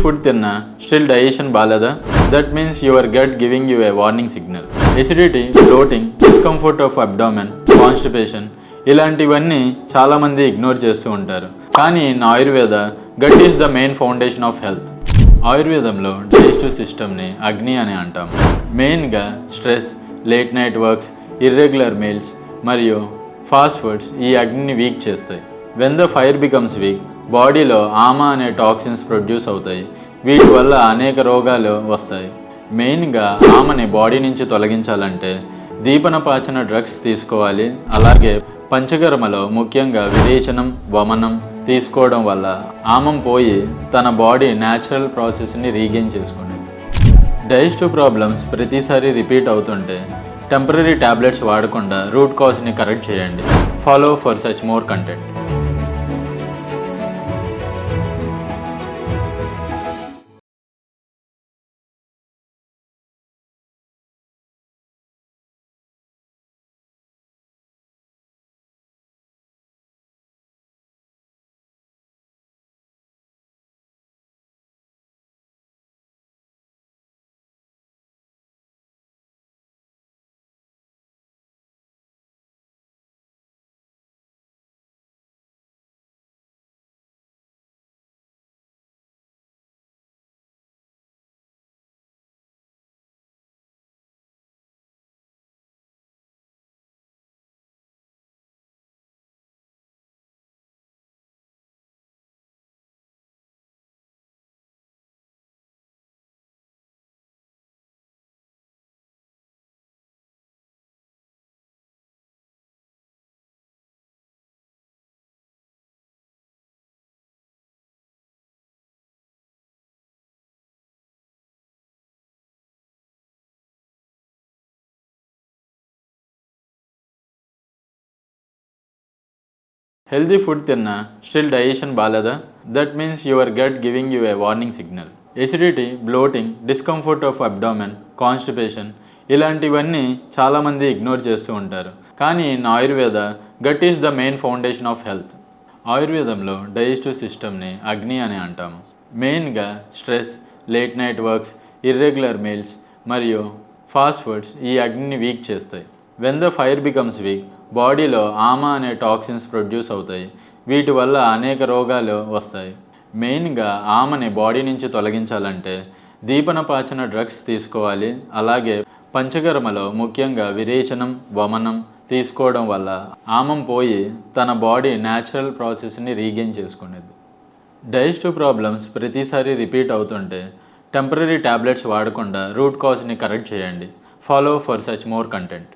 Food తిన్నా still digestion బాలేదా? That means your gut giving you a warning signal. Acidity, bloating, discomfort of abdomen, constipation ఇలాంటివన్నీ చాలామంది ignore చేస్తూ ఉంటారు. కానీ in Ayurveda gut is the main foundation of health. ఆయుర్వేదంలో digestive సిస్టమ్ని అగ్ని అని అంటాం. మెయిన్గా stress, late night works, irregular meals మరియు ఫాస్ట్ ఫుడ్స్ ఈ అగ్నిని వీక్ చేస్తాయి. When the fire becomes weak, బాడీలో ఆమా అనే టాక్సిన్స్ ప్రొడ్యూస్ అవుతాయి. వీటి వల్ల అనేక రోగాలు వస్తాయి. మెయిన్గా ఆమని బాడీ నుంచి తొలగించాలంటే దీపనపాచన డ్రగ్స్ తీసుకోవాలి. అలాగే పంచకర్మలో ముఖ్యంగా విరేచనం, వమనం తీసుకోవడం వల్ల ఆమం పోయి తన బాడీ న్యాచురల్ ప్రాసెస్ని రీగెయిన్ చేసుకునేది. డైజెస్టివ్ ప్రాబ్లమ్స్ ప్రతిసారి రిపీట్ అవుతుంటే టెంపరీ ట్యాబ్లెట్స్ వాడకుండా రూట్ కాజ్ని కరెక్ట్ చేయండి. Follow for such more content. Healthy food తిన్నా స్టిల్ డైజెషన్ బాలేదా? That means your gut giving you a warning signal. Acidity, bloating, discomfort of abdomen, constipation ఇలాంటివన్నీ చాలామంది ignore చేస్తూ ఉంటారు. కానీ in Ayurveda gut is the main foundation of health. ఆయుర్వేదంలో digestive సిస్టమ్ని అగ్ని అని అంటాము. మెయిన్గా stress, late night works, irregular meals మరియు ఫాస్ట్ ఫుడ్స్ ఈ అగ్నిని వీక్ చేస్తాయి. When the fire becomes weak, బాడీలో ఆమా అనే టాక్సిన్స్ ప్రొడ్యూస్ అవుతాయి. వీటి వల్ల అనేక రోగాలు వస్తాయి. మెయిన్గా ఆమని బాడీ నుంచి తొలగించాలంటే దీపనపాచన డ్రగ్స్ తీసుకోవాలి. అలాగే పంచకర్మలో ముఖ్యంగా విరేచనం, వమనం తీసుకోవడం వల్ల ఆమం పోయి తన బాడీ న్యాచురల్ ప్రాసెస్ని రీగెయిన్ చేసుకునేది. డైజెస్టివ్ ప్రాబ్లమ్స్ ప్రతిసారి రిపీట్ అవుతుంటే టెంపరీ ట్యాబ్లెట్స్ వాడకుండా రూట్ కాజ్ని కరెక్ట్ చేయండి. Follow for such more content.